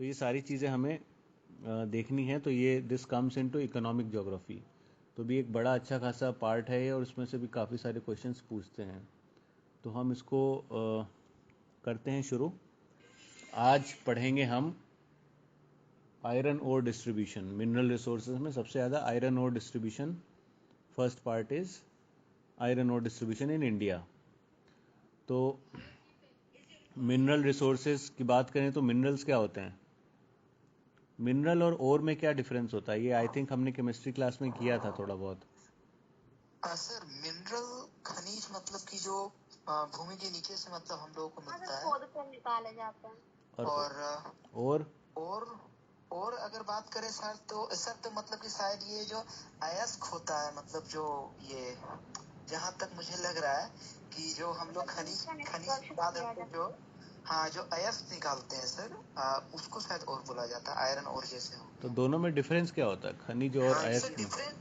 तो ये सारी चीज़ें हमें देखनी है। तो ये this comes into economic geography, तो भी एक बड़ा अच्छा खासा पार्ट है ये, और इसमें से भी काफ़ी सारे क्वेश्चंस पूछते हैं। तो हम इसको करते हैं शुरू। आज पढ़ेंगे हम iron ore distribution. Mineral resources में सबसे ज़्यादा iron ore distribution. First part is iron ore distribution in India. तो मिनरल रिसोर्सेज की बात करें तो मिनरल्स क्या होते हैं, मिनरल और ओर में क्या डिफरेंस होता है, ये आई थिंक हमने केमिस्ट्री क्लास में किया था थोड़ा बहुत। सर मिनरल खनिज मतलब कि जो भूमि के नीचे से मतलब हम लोगों को मिलता है, खोद कर निकाले जाते हैं। और अगर बात करें सर तो मतलब कि शायद ये जो अयस्क होता है, मतलब जो ये जहाँ तक मुझे लग रहा है कि जो हम लोग खनिज निकाल देते जो जो अयस्क निकालते हैं सर, उसको शायद और बोला जाता है आयरन और जैसे हो। तो दोनों में डिफरेंस क्या होता है, खनिज और अयस्क में? डिफरेंस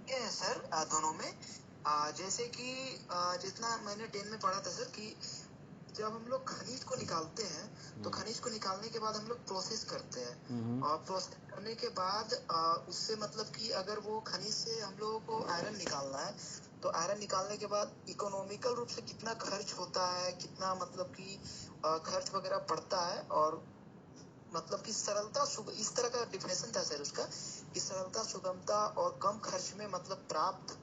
क्या है सर दोनों में? जैसे कि जितना मैंने 10 में पढ़ा था सर कि जब हम लोग खनिज को निकालते हैं तो खनिज को निकालने के बाद हम लोग प्रोसेस करते हैं, और प्रोसेस करने के बाद उससे मतलब कि अगर वो खनिज से हम लोगों को आयरन निकालना है तो आयरन निकालने के बाद इकोनॉमिकल रूप से कितना खर्च होता है, कितना मतलब कि खर्च वगैरह पड़ता है, और मतलब कि सरलता इस तरह का डिफिनेशन था सर उसका कि सरलता, सुगमता और कम खर्च में मतलब प्राप्त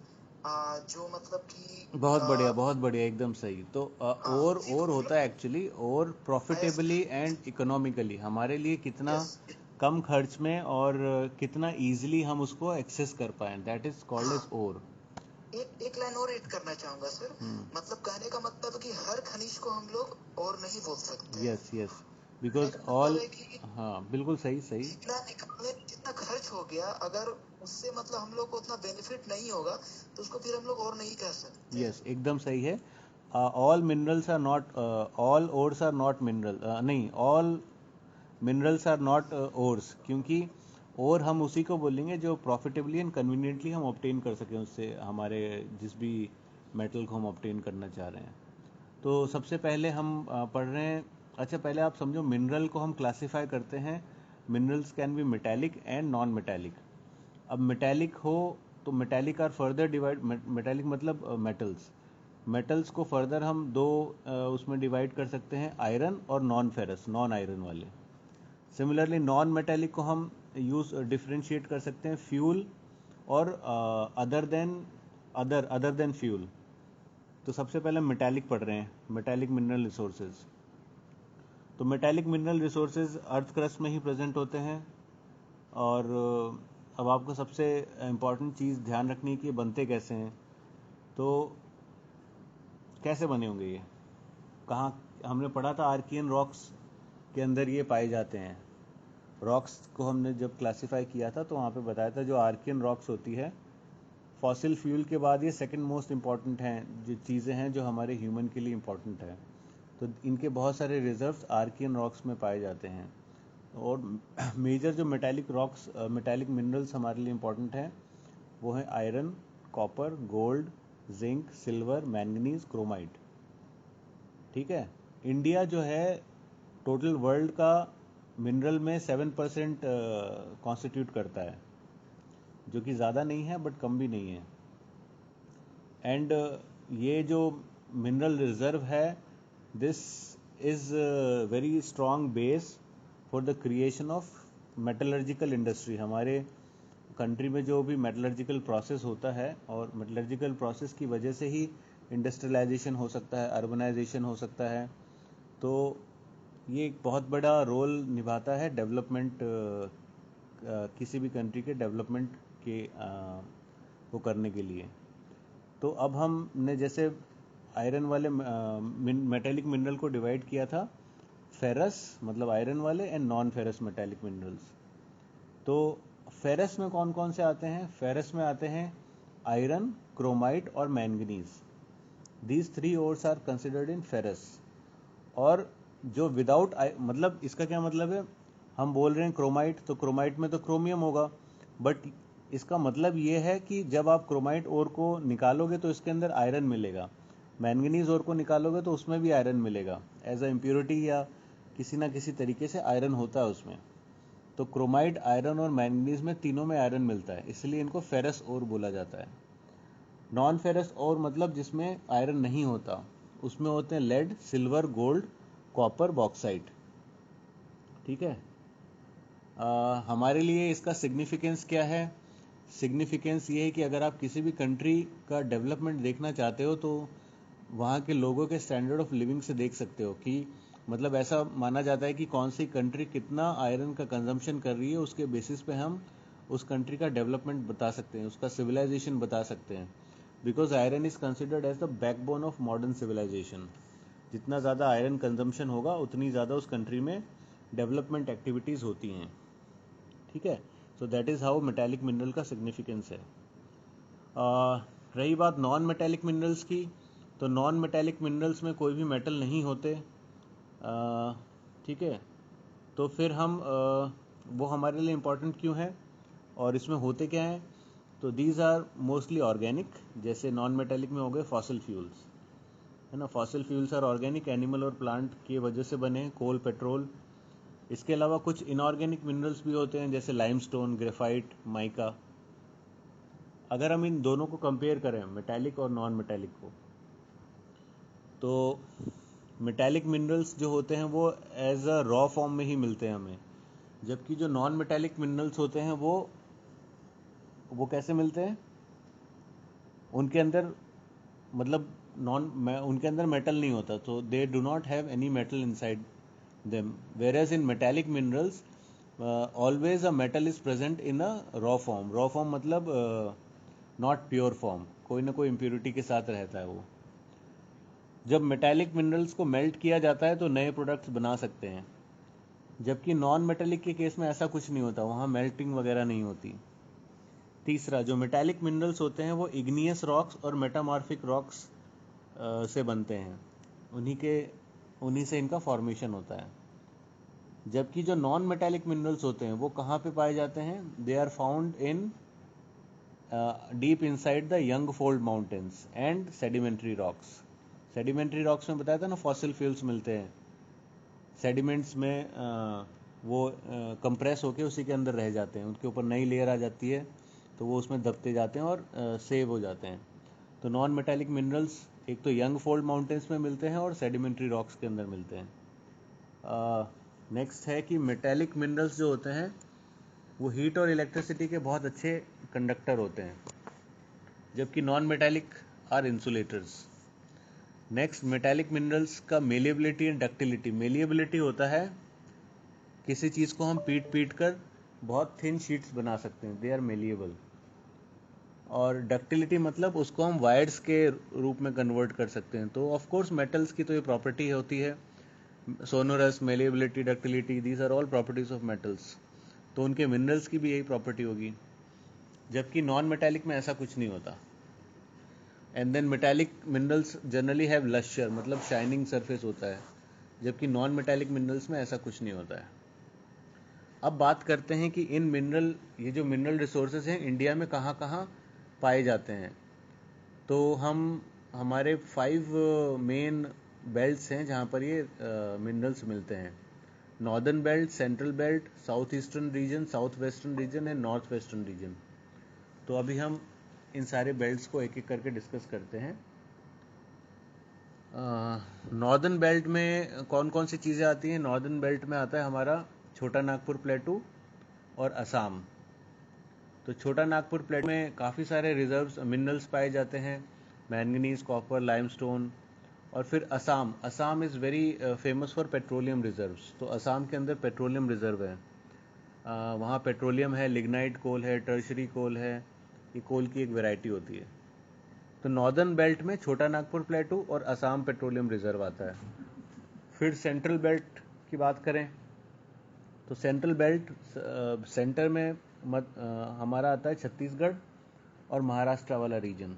जो मतलब कि बहुत बढ़िया एकदम सही। तो और होता है एक्चुअली, और प्रॉफिटेबली एंड इकोनॉमिकली हमारे लिए कितना कम खर्च में और कितना इजीली हम उसको एक्सेस कर पाए, दैट इज कॉल्ड एज ओर। एक लाइन और ऐड करना चाहूंगा सर, मतलब कहने का मतलब है कि हर खनिज को हम लोग और नहीं बोल सकते। यस बिकॉज ऑल, हाँ बिल्कुल सही जितना निकालने में जितना खर्च हो गया, अगर उससे मतलब हम लोग को उतना बेनिफिट नहीं होगा तो उसको फिर हम लोग और नहीं कह सकते। यस एकदम सही है। All minerals are not, all ores are not mineral, नहीं, all minerals are not ores, क्योंकि और हम उसी को बोलेंगे जो प्रॉफिटेबली एंड कन्वीनियंटली हम ऑब्टेन कर सकें उससे, हमारे जिस भी मेटल को हम ऑब्टेन करना चाह रहे हैं। तो सबसे पहले हम पढ़ रहे हैं। अच्छा, पहले आप समझो, मिनरल को हम क्लासिफाई करते हैं, minerals can be metallic and non metallic. अब मेटेलिक हो तो metallic are further divide, metallic मतलब मेटल्स, मेटल्स को फर्दर हम दो उसमें डिवाइड कर सकते हैं, आयरन और नॉन फेरस, नॉन आयरन वाले। सिमिलरली नॉन मेटेलिक को हम यूज डिफ्रेंशिएट कर सकते हैं, फ्यूल और अदर देन फ्यूल। तो सबसे पहले मेटेलिक पढ़ रहे हैं, मेटेलिक मिनरल रिसोर्सेज। तो metallic mineral resources earth crust में ही प्रेजेंट होते हैं। और अब आपको सबसे इम्पॉर्टेंट चीज़ ध्यान रखनी है कि ये बनते कैसे हैं। तो कैसे बने होंगे ये, कहाँ हमने पढ़ा था, आर्कियन रॉक्स के अंदर ये पाए जाते हैं। रॉक्स को हमने जब क्लासिफाई किया था तो वहाँ पे बताया था जो आर्कियन रॉक्स होती है, फॉसिल फ्यूल के बाद ये सेकंड मोस्ट इम्पॉर्टेंट हैं, जो चीज़ें हैं जो हमारे ह्यूमन के लिए इम्पॉर्टेंट है। तो इनके बहुत सारे रिजर्व्स आर्कियन रॉक्स में पाए जाते हैं। और मेजर जो मेटालिक रॉक्स, मेटालिक मिनरल्स हमारे लिए इम्पॉर्टेंट हैं, वो है iron, copper, gold, zinc, silver, manganese, chromite. ठीक है। इंडिया जो है टोटल वर्ल्ड का मिनरल में 7% कॉन्स्टिट्यूट करता है, जो कि ज़्यादा नहीं है बट कम भी नहीं है। एंड ये जो मिनरल रिजर्व है, this is very strong base for the creation of metallurgical industry. हमारे कंट्री में जो भी मेटलर्जिकल प्रोसेस होता है, और मेटलर्जिकल प्रोसेस की वजह से ही इंडस्ट्रियलाइजेशन हो सकता है, अर्बनाइजेशन हो सकता है। तो ये एक बहुत बड़ा रोल निभाता है डेवलपमेंट, किसी भी कंट्री के डेवलपमेंट के को करने के लिए। तो अब हमने जैसे आयरन वाले मेटेलिक मिनरल को डिवाइड किया था, फेरस मतलब आयरन वाले and non ferrous metallic minerals. तो फेरस में कौन कौन से आते हैं? फेरस में आते हैं आयरन, क्रोमाइट और manganese. These three ores are considered in ferrous. और जो विदाउट, मतलब इसका क्या मतलब है, हम बोल रहे हैं क्रोमाइट, तो क्रोमाइट में तो क्रोमियम होगा, बट इसका मतलब ये है कि जब आप क्रोमाइट ओर को निकालोगे तो इसके अंदर आयरन मिलेगा, मैंगनीज ओर को निकालोगे तो उसमें भी आयरन मिलेगा, एज अ इम्प्योरिटी या किसी ना किसी तरीके से आयरन होता है उसमें। तो क्रोमाइड, आयरन और मैंगनीज में तीनों में आयरन मिलता है, इसलिए इनको फेरस ओर बोला जाता है। नॉन फेरस ओर मतलब जिसमें आयरन नहीं होता, उसमें होते हैं lead, silver, gold, copper, bauxite. ठीक है। हमारे लिए इसका सिग्निफिकेंस क्या है? सिग्निफिकेंस ये है कि अगर आप किसी भी कंट्री का डेवलपमेंट देखना चाहते हो तो वहाँ के लोगों के स्टैंडर्ड ऑफ लिविंग से देख सकते हो कि मतलब ऐसा माना जाता है कि कौन सी कंट्री कितना आयरन का कंजम्पशन कर रही है, उसके बेसिस पे हम उस कंट्री का डेवलपमेंट बता सकते हैं, उसका सिविलाइजेशन बता सकते हैं। Because iron is considered as the backbone of modern civilisation. जितना ज़्यादा आयरन कंजम्पशन होगा उतनी ज़्यादा उस कंट्री में डेवलपमेंट एक्टिविटीज़ होती हैं। ठीक है। So that is how metallic mineral का सिग्निफिकेंस है। रही बात नॉन मेटालिक मिनरल्स की, तो नॉन मेटालिक मिनरल्स में कोई भी मेटल नहीं होते। ठीक है। तो फिर हम वो हमारे लिए इम्पोर्टेंट क्यों है और इसमें होते क्या हैं? तो दीज आर मोस्टली ऑर्गेनिक, जैसे नॉन मेटालिक में हो गए फॉसिल फ्यूल्स, है ना। Fossil fuels are organic, animal और प्लांट की वजह से बने, कोल, पेट्रोल। इसके अलावा कुछ इनऑर्गेनिक मिनरल्स भी होते हैं जैसे लाइमस्टोन, ग्रेफाइट, माइका। अगर हम इन दोनों को कंपेयर करें, मेटालिक और नॉन मेटालिक को, तो मेटालिक मिनरल्स जो होते हैं वो एज अ रॉ फॉर्म में ही मिलते हैं हमें, जबकि जो नॉन मेटालिक मिनरल्स होते हैं वो कैसे मिलते हैं? उनके अंदर मतलब उनके अंदर मेटल नहीं होता, तो they do not have any metal inside them, whereas in metallic minerals always a metal is present in a raw form. Raw form मतलब नॉट प्योर फॉर्म, कोई ना कोई इम्प्योरिटी के साथ रहता है वो। जब मेटालिक मिनरल्स को मेल्ट किया जाता है तो नए प्रोडक्ट्स बना सकते हैं, जबकि नॉन मेटालिक के केस में ऐसा कुछ नहीं होता, वहाँ मेल्टिंग वगैरह नहीं होती। तीसरा, जो मेटालिक मिनरल्स होते हैं वो इग्नियस रॉक्स और मेटामॉर्फिक रॉक्स से बनते हैं, उन्हीं से इनका फॉर्मेशन होता है। जबकि जो नॉन मेटालिक मिनरल्स होते हैं वो कहाँ पे पाए जाते हैं? They are found in deep inside the young fold mountains and sedimentary rocks. Sedimentary rocks में बताया था ना, फॉसिल फ्यूल्स मिलते हैं सेडिमेंट्स में, वो कंप्रेस होके उसी के अंदर रह जाते हैं, उनके ऊपर नई लेयर आ जाती है तो वो उसमें दबते जाते हैं और सेव हो जाते हैं। तो नॉन मेटालिक मिनरल्स एक तो यंग फोल्ड माउंटेन्स में मिलते हैं और सेडिमेंट्री रॉक्स के अंदर मिलते हैं। नेक्स्ट है कि मेटालिक मिनरल्स जो होते हैं वो हीट और इलेक्ट्रिसिटी के बहुत अच्छे कंडक्टर होते हैं, जबकि non metallic are insulators. Next, metallic minerals का मेलिएबिलिटी एंड डक्टिलिटी। मेलिएबिलिटी होता है किसी चीज़ को हम पीट पीट कर बहुत थिन शीट्स बना सकते हैं, दे आर मेलिएबल। और डक्टिलिटी मतलब उसको हम वायर्स के रूप में कन्वर्ट कर सकते हैं। तो ऑफ कोर्स मेटल्स की तो ये प्रॉपर्टी होती है, sonorous, malleability, ductility, these are all properties of metals. तो उनके मिनरल्स की भी यही प्रॉपर्टी होगी, जबकि नॉन मेटालिक में ऐसा कुछ नहीं होता। And then metallic minerals generally have lustre, मतलब शाइनिंग सरफेस होता है, जबकि नॉन मेटालिक मिनरल्स में ऐसा कुछ नहीं होता है। अब बात करते हैं कि ये जो मिनरल रिसोर्सेज हैं इंडिया में कहाँ कहाँ पाए जाते हैं। तो हमारे 5 मेन बेल्ट्स हैं जहाँ पर ये मिनरल्स मिलते हैं। Northern belt, central belt, south eastern reason, south western region and north western region. तो अभी हम इन सारे बेल्ट्स को एक एक करके डिस्कस करते हैं। नॉर्दर्न बेल्ट में कौन कौन सी चीज़ें आती हैं? नॉर्दर्न बेल्ट में आता है हमारा छोटा नागपुर प्लेटू और असम। तो छोटा नागपुर प्लेटू में काफ़ी सारे रिजर्व्स मिनरल्स पाए जाते हैं, मैंगनीज, कॉपर, लाइमस्टोन। और फिर Assam is very famous for petroleum reserves. तो असम के अंदर पेट्रोलियम रिजर्व है, वहाँ पेट्रोलियम है, लिग्नाइट कोल है, टर्शरी कोल है, ये कोल की एक वैरायटी होती है। तो नॉर्दर्न बेल्ट में छोटा नागपुर प्लेटू और असम पेट्रोलियम रिजर्व आता है। फिर सेंट्रल बेल्ट की बात करें तो सेंट्रल बेल्ट सेंटर में हमारा आता है छत्तीसगढ़ और महाराष्ट्र वाला रीजन,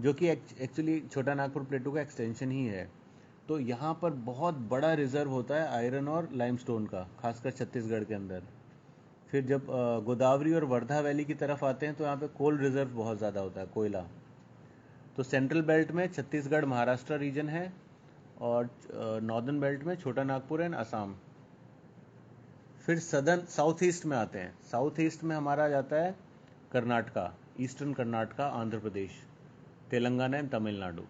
जो कि एक्चुअली छोटा नागपुर प्लेटू का एक्सटेंशन ही है। तो यहाँ पर बहुत बड़ा रिजर्व होता है आयरन और लाइमस्टोन का, खासकर छत्तीसगढ़ के अंदर। फिर जब गोदावरी और वर्धा वैली की तरफ आते हैं तो यहाँ पे कोल रिजर्व बहुत ज़्यादा होता है, कोयला। तो सेंट्रल बेल्ट में छत्तीसगढ़ महाराष्ट्र रीजन है और नॉर्दर्न बेल्ट में छोटा नागपुर एंड असम। फिर सदर्न साउथ ईस्ट में आते हैं। साउथ ईस्ट में हमारा आ जाता है कर्नाटका, ईस्टर्न कर्नाटका, आंध्र प्रदेश, तेलंगाना एंड तमिलनाडु।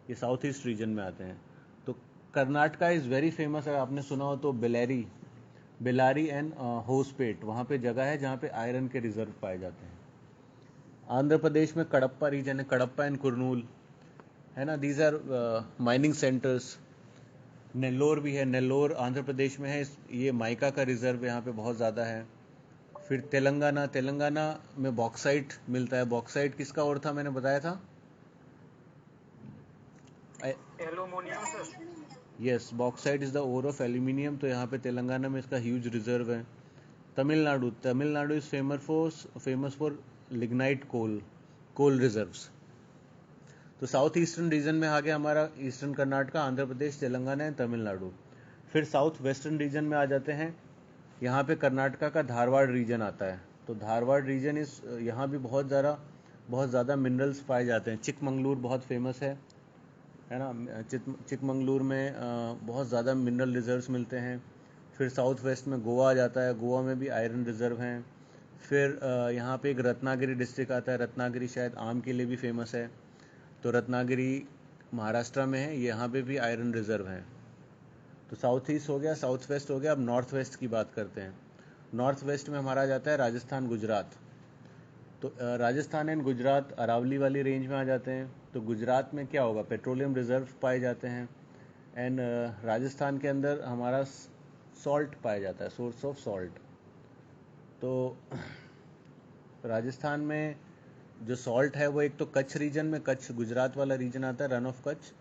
ये साउथ ईस्ट रीजन में आते हैं। तो कर्नाटका इज़ वेरी फेमस, अगर आपने सुना हो तो बेलारी एंड होसपेट, वहाँ पे जगह है जहाँ पे आयरन के रिजर्व पाए जाते हैं। आंध्र प्रदेश में कडप्पा रीजन है, कडप्पा एंड कुरनूल है ना, these are mining centres. Nellore भी है, नेल्लोर आंध्र प्रदेश में है, ये माइका का रिजर्व यहाँ पे बहुत ज़्यादा है। फिर तेलंगाना में बॉक्साइट मिलता है। बॉक्साइट किसका और था, मैंने बताया था, aluminium sir. Yes, bauxite is the ore of aluminium, तो यहाँ पे तेलंगाना में इसका ह्यूज रिजर्व है। Tamil Nadu is famous for lignite coal reserves. तो साउथ ईस्टर्न रीजन में आ गया हमारा ईस्टर्न कर्नाटका, आंध्र प्रदेश, तेलंगाना एंड तमिलनाडु। फिर साउथ वेस्टर्न रीजन में आ जाते हैं, यहाँ पे कर्नाटका का धारवाड़ रीजन आता है। तो धारवाड़ रीजन इस यहाँ भी बहुत ज़्यादा मिनरल्स पाए जाते हैं। चिकमंगलूर बहुत फेमस है ना, चिकमंगलूर में बहुत ज़्यादा मिनरल रिजर्व्स मिलते हैं। फिर साउथ वेस्ट में गोवा आ जाता है, गोवा में भी आयरन रिजर्व हैं। फिर यहाँ पे एक रत्नागिरी डिस्ट्रिक्ट आता है, रत्नागिरी शायद आम के लिए भी फेमस है, तो रत्नागिरी महाराष्ट्र में है, यहाँ पे भी आयरन रिजर्व है। तो साउथ ईस्ट हो गया, साउथ वेस्ट हो गया। अब नॉर्थ वेस्ट की बात करते हैं। नॉर्थ वेस्ट में हमारा जाता है राजस्थान, गुजरात। तो राजस्थान एंड गुजरात अरावली वाली रेंज में आ जाते हैं। तो गुजरात में क्या होगा, पेट्रोलियम रिजर्व पाए जाते हैं। एंड राजस्थान के अंदर हमारा सॉल्ट पाया जाता है, सोर्स ऑफ सॉल्ट। तो राजस्थान में जो सॉल्ट है वो एक तो कच्छ रीजन में, कच्छ गुजरात वाला रीजन आता है, रन ऑफ कच्छ,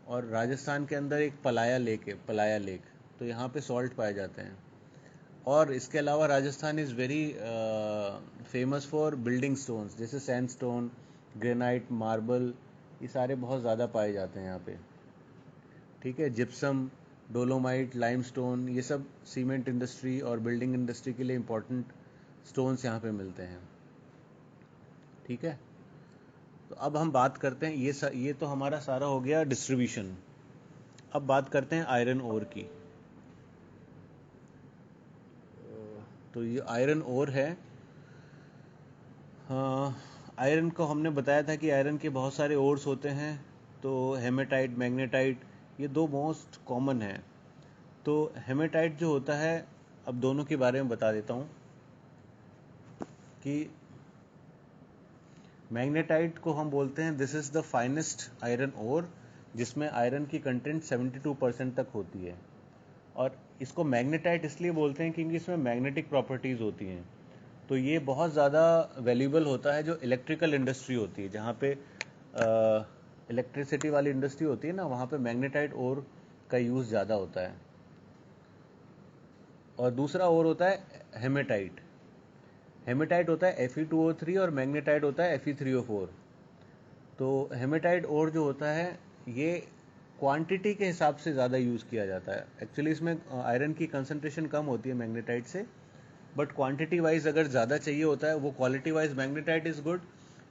और राजस्थान के अंदर एक पलाया लेक है, पलाया लेक, तो यहाँ पे सॉल्ट पाए जाते हैं। और इसके अलावा Rajasthan is very famous for building stones, जैसे सैंडस्टोन, ग्रेनाइट, मार्बल, ये सारे बहुत ज़्यादा पाए जाते हैं यहाँ पे। ठीक है, जिप्सम, डोलोमाइट, लाइमस्टोन, ये सब सीमेंट इंडस्ट्री और बिल्डिंग इंडस्ट्री के लिए इम्पोर्टेंट स्टोन्स यहाँ पे मिलते हैं। ठीक है, तो अब हम बात करते हैं, ये तो हमारा सारा हो गया डिस्ट्रीब्यूशन। अब बात करते हैं आयरन ओर की। तो ये आयरन ओर है। आयरन को हमने बताया था कि आयरन के बहुत सारे ओर्स होते हैं। तो हेमेटाइट, मैग्नेटाइट, ये दो मोस्ट कॉमन है। तो हेमेटाइट जो होता है, अब दोनों के बारे में बता देता हूँ कि मैग्नेटाइट को हम बोलते हैं this is the finest iron ore, जिसमें आयरन की कंटेंट 72% तक होती है। और इसको मैग्नेटाइट इसलिए बोलते हैं क्योंकि इसमें मैग्नेटिक प्रॉपर्टीज़ होती हैं। तो ये बहुत ज़्यादा वैल्यूबल होता है जो इलेक्ट्रिकल इंडस्ट्री होती है, जहाँ पे इलेक्ट्रिसिटी वाली इंडस्ट्री होती है ना, वहाँ पे मैग्नेटाइट ओर का यूज़ ज़्यादा होता है। और दूसरा ओर होता है हेमेटाइट। हेमेटाइट होता है Fe2O3 और मैग्नेटाइट होता है Fe3O4। तो हेमेटाइट ओर जो होता है ये क्वांटिटी के हिसाब से ज़्यादा यूज़ किया जाता है। एक्चुअली इसमें आयरन की कंसंट्रेशन कम होती है मैग्नेटाइट से, बट क्वांटिटी वाइज अगर ज़्यादा चाहिए होता है, वो quality wise magnetite is good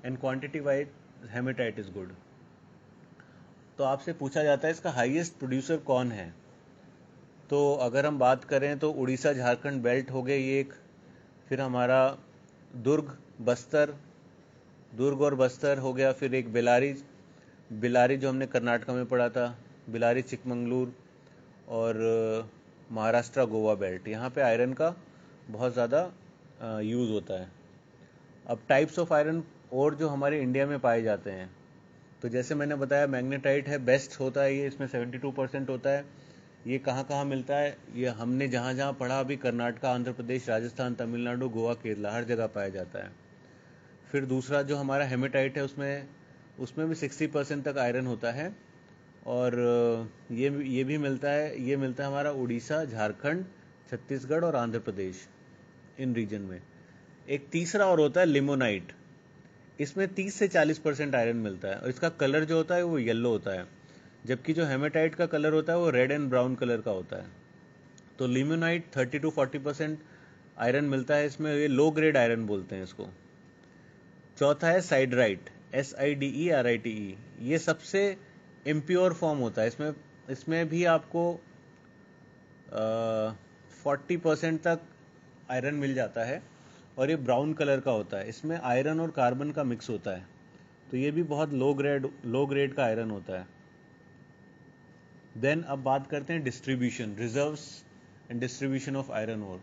and quantity wise haematite is good. तो आपसे पूछा जाता है इसका हाईएस्ट प्रोड्यूसर कौन है। तो अगर हम बात करें तो उड़ीसा झारखंड बेल्ट हो गए ये एक, फिर हमारा दुर्ग और बस्तर हो गया, फिर एक बिलारी जो हमने कर्नाटका में पढ़ा था, बिलारी, चिकमंगलूर, और महाराष्ट्र गोवा बेल्ट, यहाँ पे आयरन का बहुत ज़्यादा यूज़ होता है। अब टाइप्स ऑफ आयरन और जो हमारे इंडिया में पाए जाते हैं, तो जैसे मैंने बताया मैग्नेटाइट है, बेस्ट होता है ये, इसमें 72% होता है। ये कहाँ कहाँ मिलता है, ये हमने जहाँ जहाँ पढ़ा अभी, कर्नाटका, आंध्र प्रदेश, राजस्थान, तमिलनाडु, गोवा, केरला, हर जगह पाया जाता है। फिर दूसरा जो हमारा हेमेटाइट है, उसमें भी 60% तक आयरन होता है। और ये भी मिलता है, ये मिलता है हमारा उड़ीसा, झारखंड, छत्तीसगढ़ और आंध्र प्रदेश, इन रीजन में। एक तीसरा और होता है लिमोनाइट, इसमें 30 से 40% आयरन मिलता है, और इसका कलर जो होता है वो येलो होता है, जबकि जो हेमेटाइट का कलर होता है वो रेड एंड ब्राउन कलर का होता है। तो लिमोनाइट 30 to 40% आयरन मिलता है इसमें, ये लो ग्रेड आयरन बोलते हैं इसको। चौथा है साइडराइट, SIDERITE, ये सबसे इम्प्योर फॉर्म होता है। इसमें भी आपको 40% तक आयरन मिल जाता है और ये ब्राउन कलर का होता है। इसमें आयरन और कार्बन का मिक्स होता है, तो ये भी बहुत लो ग्रेड का आयरन होता है। देन अब बात करते हैं distribution, reserves and distribution of iron ore.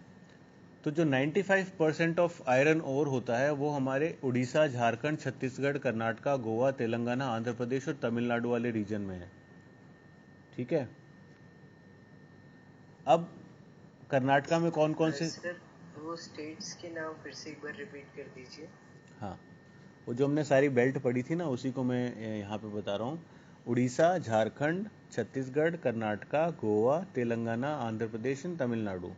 तो जो 95% ऑफ आयरन ओर होता है वो हमारे उड़ीसा, झारखंड, छत्तीसगढ़, कर्नाटका, गोवा, तेलंगाना, आंध्र प्रदेश और तमिलनाडु वाले रीजन में है। ठीक है। अब कर्नाटका में कौन कौन से सर वो स्टेट्स के नाम फिर से एक बार रिपीट कर दीजिए। हाँ, वो जो हमने सारी बेल्ट पढ़ी थी ना, उसी को मैं यहाँ पे बता रहा हूँ। उड़ीसा, झारखंड, छत्तीसगढ़, कर्नाटका, गोवा, तेलंगाना, आंध्र प्रदेश और तमिलनाडु,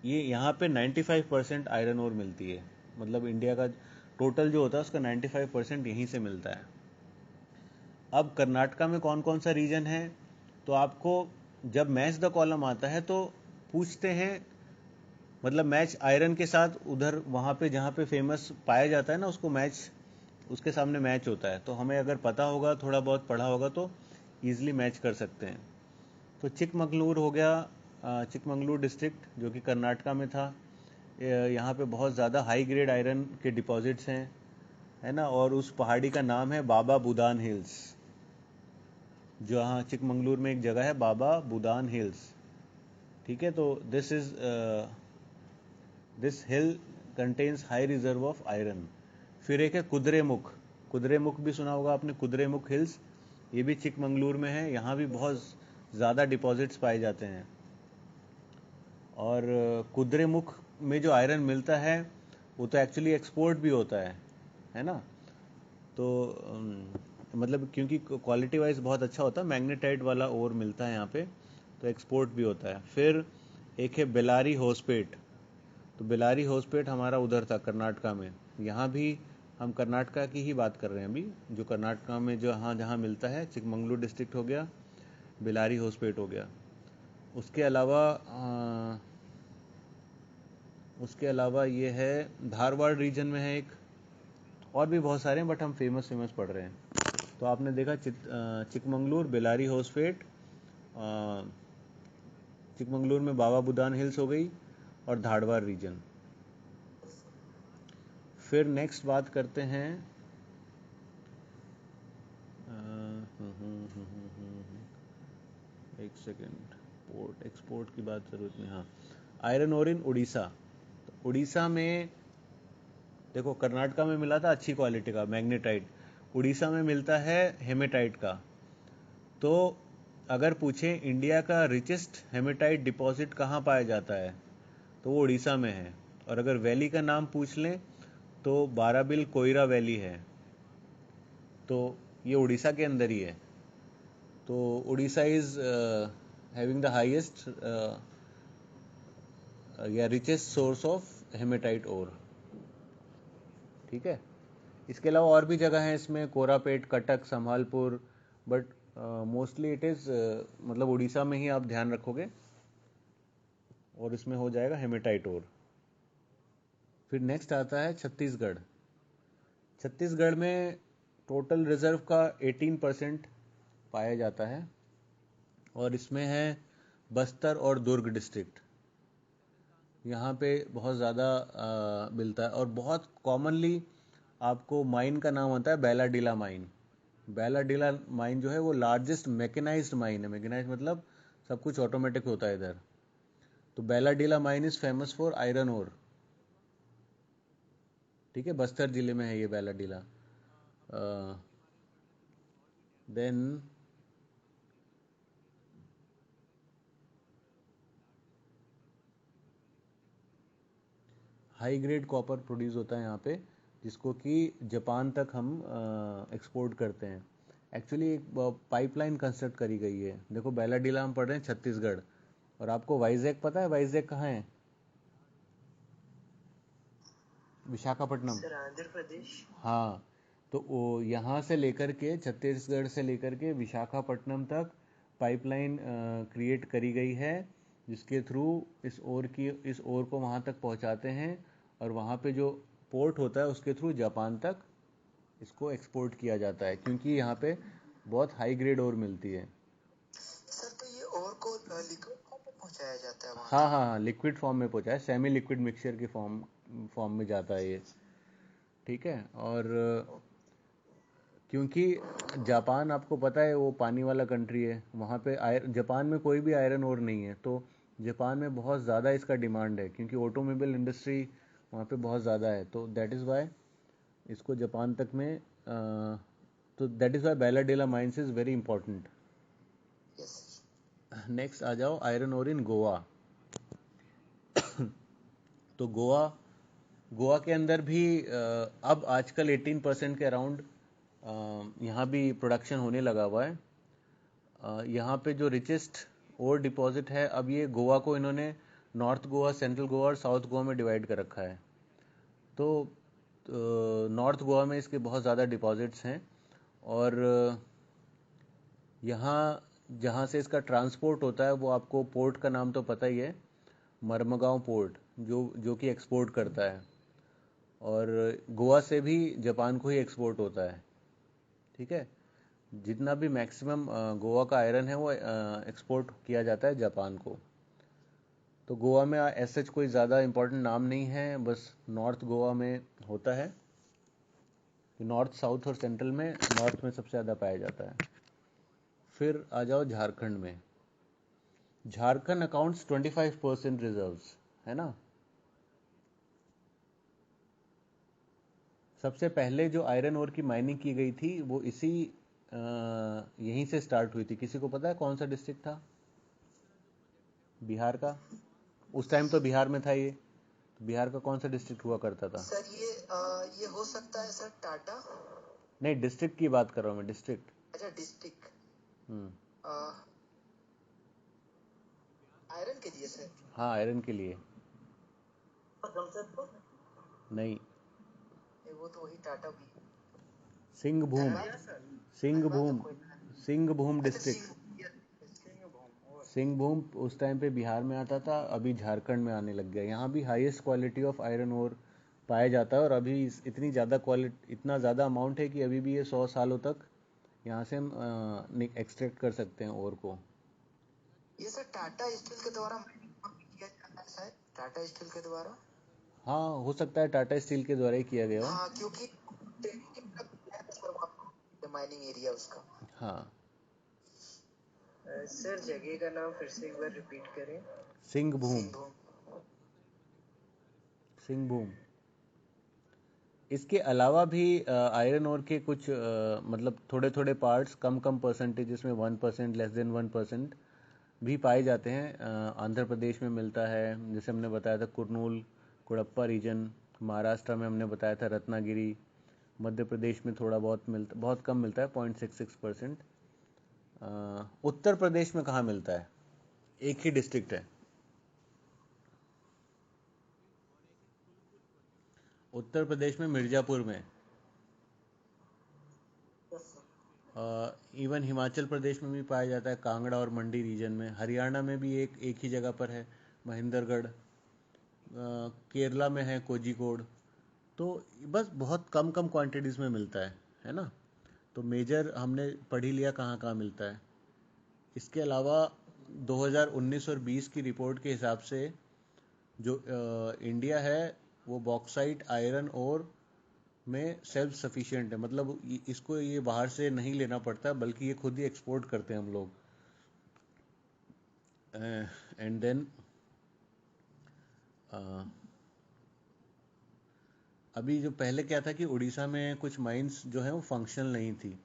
ये यहाँ पे 95% आयरन ओर मिलती है। मतलब इंडिया का टोटल जो होता है उसका 95% यहीं से मिलता है। अब कर्नाटका में कौन कौन सा रीजन है, तो आपको जब मैच द कॉलम आता है तो पूछते हैं, मतलब मैच आयरन के साथ उधर वहाँ पे जहाँ पे फेमस पाया जाता है ना, उसको मैच, उसके सामने मैच होता है। तो हमें अगर पता होगा, थोड़ा बहुत पढ़ा होगा तो ईजिली मैच कर सकते हैं। तो चिकमगलूर हो गया, चिकमगलूर डिस्ट्रिक्ट जो कि कर्नाटका में था। यहाँ पे बहुत ज़्यादा हाई ग्रेड आयरन के डिपॉजिट्स हैं, है ना। और उस पहाड़ी का नाम है बाबा बुदान हिल्स। जो यहाँ चिकमगलूर में एक जगह है बाबा बुदान हिल्स। ठीक है। तो this hill contains high reserve of iron. फिर एक है कुद्रेमुख। कुद्रेमुख भी सुना होगा आपने, कुद्रेमुख हिल्स, ये भी चिकमगलूर में है। यहाँ भी बहुत ज़्यादा डिपॉजिट्स पाए जाते हैं। और कुद्रेमुख में जो आयरन मिलता है वो तो एक्चुअली एक्सपोर्ट भी होता है ना। तो मतलब क्योंकि क्वालिटी वाइज बहुत अच्छा होता है, मैग्नेटाइट वाला ओर मिलता है यहाँ पे, तो एक्सपोर्ट भी होता है। फिर एक है बेलारी होसपेट। तो बेलारी होसपेट हमारा उधर था कर्नाटका में। यहाँ भी हम कर्नाटका की ही बात कर रहे हैं अभी। जो कर्नाटका में जो जहाँ जहाँ मिलता है, चिकमंगलूर डिस्ट्रिक्ट हो गया, बेलारी होसपेट हो गया। उसके अलावा ये है धारवाड़ रीजन में है एक, और भी बहुत सारे हैं बट हम फेमस पढ़ रहे हैं। तो आपने देखा चिकमंगलूर, बेलारी होसपेट, चिकमंगलूर में बाबा बुदान हिल्स हो गई, और धारवाड़ रीजन। फिर नेक्स्ट बात करते हैं एक सेकेंड, पोर्ट एक्सपोर्ट की बात जरूरत नहीं। हाँ, आयरन ओर इन उड़ीसा। तो उड़ीसा में देखो, कर्नाटका में मिला था अच्छी क्वालिटी का मैग्नेटाइट, उड़ीसा में मिलता है हेमेटाइट का। तो अगर पूछें इंडिया का रिचेस्ट हेमेटाइट डिपॉजिट कहाँ पाया जाता है, तो वो उड़ीसा में है। और अगर वैली का नाम पूछ लें तो बाराबिल कोयरा वैली है, तो ये उड़ीसा के अंदर ही है। तो Orissa is having the highest या richest source of hematite ore. ठीक है। इसके अलावा और भी जगह हैं इसमें, Koraput, Cuttack, Sambalpur, but mostly it is मतलब उड़ीसा में ही आप ध्यान रखोगे और इसमें हो जाएगा हेमेटाइट ओर। फिर नेक्स्ट आता है छत्तीसगढ़। छत्तीसगढ़ में टोटल रिजर्व का 18% पाया जाता है, और इसमें है बस्तर और दुर्ग डिस्ट्रिक्ट। यहाँ पे बहुत ज़्यादा मिलता है। और बहुत कॉमनली आपको माइन का नाम आता है बैलाडीला माइन। बैलाडीला माइन जो है वो लार्जेस्ट मैकेनाइज्ड माइन है। मैकेनाइज्ड मतलब सब कुछ ऑटोमेटिक होता है इधर। तो Bailadila mine is famous for iron ore. ठीक है, बस्तर जिले में है ये Bailadila. Then high grade copper produce होता है यहाँ पे, जिसको कि जापान तक हम एक्सपोर्ट करते हैं। एक्चुअली एक पाइपलाइन कंस्ट्रक्ट करी गई है। देखो, बैलाडीला हम पढ़ रहे हैं छत्तीसगढ़, और आपको वाइजैक पता है? वाइजैक कहाँ है? विशाखापट्टनम। सर आंध्र प्रदेश। हाँ, तो वो यहाँ से लेकर के, छत्तीसगढ़ से लेकर के विशाखापट्टनम तक पाइपलाइन क्रिएट करी गई है, जिसके थ्रू इस ओर को वहाँ तक पहुँचाते हैं, और वहाँ पे जो पोर्ट होता है उसके थ्रू जापान तक इसको एक्सपोर्ट किया जाता है, क्योंकि यहाँ पे बहुत हाई ग्रेड ओर मिलती है। सर तो ये और को लिखो, पहुंचाया जाता है वहां हाँ तक। हाँ हाँ, लिक्विड फॉर्म में पहुंचा है, सेमी लिक्विड मिक्सचर की फॉर्म फॉर्म में जाता है ये। ठीक है। और क्योंकि जापान आपको पता है वो पानी वाला कंट्री है, वहाँ पे जापान में कोई भी आयरन ओर नहीं है, तो जापान में बहुत ज़्यादा इसका डिमांड है, क्योंकि ऑटोमोबाइल इंडस्ट्री वहाँ पे बहुत ज़्यादा है, तो दैट इज़ वाई इसको जापान तक में तो that is why Bailadila mines is very important. Yes. Next आ जाओ आयरन ओर इन गोवा। तो गोवा गोवा के अंदर भी अब आजकल 18% के अराउंड यहाँ भी प्रोडक्शन होने लगा हुआ है। यहाँ पे जो रिचेस्ट और डिपॉजिट है, अब ये गोवा को इन्होंने नॉर्थ गोवा, सेंट्रल गोवा और साउथ गोवा में डिवाइड कर रखा है। तो नॉर्थ गोवा में इसके बहुत ज़्यादा डिपॉजिट्स हैं, और यहाँ जहाँ से इसका ट्रांसपोर्ट होता है वो आपको पोर्ट का नाम तो पता ही है, मरमगांव पोर्ट, जो कि एक्सपोर्ट करता है, और गोवा से भी जापान को ही एक्सपोर्ट होता है। ठीक है। जितना भी मैक्सिमम गोवा का आयरन है वो एक्सपोर्ट किया जाता है जापान को। तो गोवा में ऐसा कोई ज़्यादा इम्पोर्टेंट नाम नहीं है, बस नॉर्थ गोवा में होता है। नॉर्थ, साउथ और सेंट्रल में नॉर्थ में सबसे ज़्यादा पाया जाता है। फिर आ जाओ झारखंड में। झारखंड अकाउंट्स 25% रिजर्व्स, है ना। सबसे पहले जो आयरन ओर की माइनिंग की गई थी वो यहीं से स्टार्ट हुई थी। किसी को पता है कौन सा डिस्ट्रिक्ट था बिहार का? उस टाइम तो बिहार में था ये, तो बिहार का कौन सा डिस्ट्रिक्ट हुआ करता था? सर ये हो सकता है सर टाटा। नहीं, डिस्ट्रिक्ट की बात कर रहा हूँ मैं, डिस्ट्रिक्ट। अच्छा डिस्ट्रिक्ट। हम्म। आयरन के लिए सर। हाँ, आयरन के लिए। जमशेदपुर। नहीं, वो तो वही टाटा भी। सिंहभूम। सर। सिंहभूम। कोई। सिंहभूम अच्छा डिस्ट्रिक्ट। सिंहभूम। सिंहभूम उस टाइम पे बिहार में आता था, अभी झारखंड में आने लग गया। यहाँ भी highest quality of iron ore पाया जाता है, और अभी इतनी ज़्यादा क्वालिटी, इतना ज़्यादा अमाउंट है कि अभी भी ये 100 सालों तक यहाँ से हम एक्सट्रैक्ट कर सकते हैं ओर को। ये सर टाटा स्टील के द्वारा किया जाता है शायद, टाटा स्टील के द्वारा। हाँ, हो सकता है टाटा स्टील के द्वारा ही किया गया हो। हाँ क्योंकि माइनिंग एरिया उसका। हाँ। सर जगह का नाम फिर से एक बार रिपीट करें। सिंहभूम। सिंहभूम। सिंहभूम। इसके अलावा भी आयरन ओर के कुछ मतलब थोड़े थोड़े पार्ट्स, कम कम परसेंटेज में 1%, लेस देन 1% भी पाए जाते हैं। आंध्र प्रदेश में मिलता है, जैसे हमने बताया था कुरनूल, कुड़प्पा रीजन। महाराष्ट्र में हमने बताया था रत्नागिरी। मध्य प्रदेश में थोड़ा बहुत मिलता, बहुत कम मिलता है, 0.66%। उत्तर प्रदेश में कहाँ मिलता है? एक ही डिस्ट्रिक्ट है उत्तर प्रदेश में, मिर्ज़ापुर में। इवन हिमाचल प्रदेश में भी पाया जाता है, कांगड़ा और मंडी रीजन में। हरियाणा में भी एक ही जगह पर है, महेंद्रगढ़। केरला में है कोझिकोड। तो बस बहुत कम कम क्वांटिटीज़ में मिलता है ना। तो मेजर हमने पढ़ ही लिया कहाँ कहाँ मिलता है। इसके अलावा 2019 और 20 की रिपोर्ट के हिसाब से जो इंडिया है वो बॉक्साइट, आयरन और में सेल्फ सफिशिएंट है। मतलब इसको ये बाहर से नहीं लेना पड़ता, बल्कि ये खुद ही एक्सपोर्ट करते हैं हम लोग। एंड देन अभी जो पहले क्या था कि उड़ीसा में कुछ माइंस जो है वो फंक्शनल नहीं थी,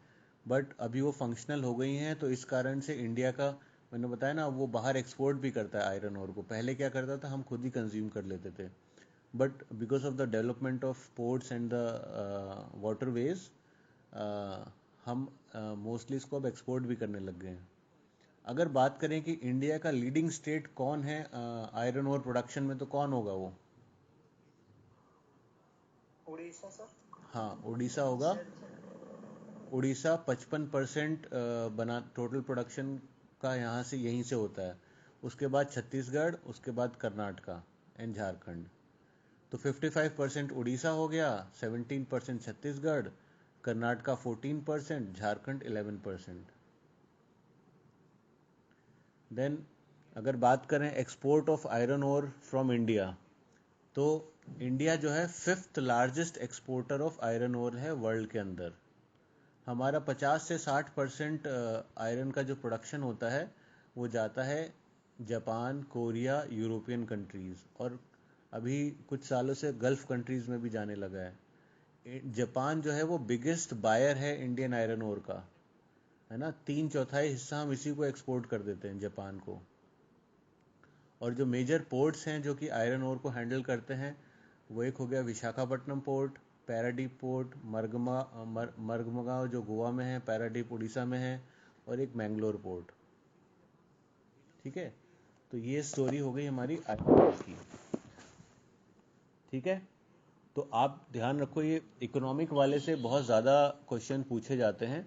बट अभी वो फंक्शनल हो गई हैं। तो इस कारण से इंडिया का, मैंने बताया ना, वो बाहर एक्सपोर्ट भी करता है आयरन ओर को। पहले क्या करता था, हम खुद ही कंज्यूम कर लेते थे, but because of the development of ports and the waterways हम मोस्टली इसको अब एक्सपोर्ट भी करने लग गए हैं। अगर बात करें कि इंडिया का लीडिंग स्टेट कौन है आयरन ओर प्रोडक्शन में, तो कौन होगा वो? उड़ीसा सर। हाँ, उड़ीसा होगा। उड़ीसा 55% बना टोटल प्रोडक्शन का यहाँ से, यहीं से होता है। उसके बाद छत्तीसगढ़, उसके बाद कर्नाटका एंड झारखंड। तो 55% उड़ीसा हो गया, 17% छत्तीसगढ़, कर्नाटका 14%, झारखंड 11%। देन अगर बात करें export of iron ore from India, तो इंडिया जो है 5th largest exporter of iron ore है वर्ल्ड के अंदर। हमारा 50 से 60% आयरन का जो प्रोडक्शन होता है वो जाता है जापान, कोरिया, यूरोपियन कंट्रीज़, और अभी कुछ सालों से गल्फ़ कंट्रीज़ में भी जाने लगा है। जापान जो है वो बिगेस्ट बायर है इंडियन आयरन ओर का, है ना। 3/4 हिस्सा हम इसी को एक्सपोर्ट कर देते हैं जापान को। और जो मेजर पोर्ट्स हैं जो कि आयरन ओर को हैंडल करते हैं, वो एक हो गया विशाखापट्टनम पोर्ट, पैराडीप पोर्ट, मर्गमगांव जो गोवा में है, पैराडीप उड़ीसा में है, और एक मैंगलोर पोर्ट। ठीक है, तो ये स्टोरी हो गई हमारी आयरन ओर की। ठीक है, तो आप ध्यान रखो, ये इकोनॉमिक वाले से बहुत ज़्यादा क्वेश्चन पूछे जाते हैं।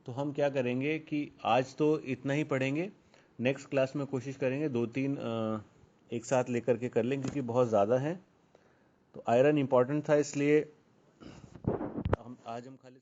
तो हम क्या करेंगे कि आज तो इतना ही पढ़ेंगे, नेक्स्ट क्लास में कोशिश करेंगे 2-3 एक साथ लेकर के कर लें, क्योंकि बहुत ज़्यादा हैं। तो आयरन इम्पॉर्टेंट था, इसलिए हम खाली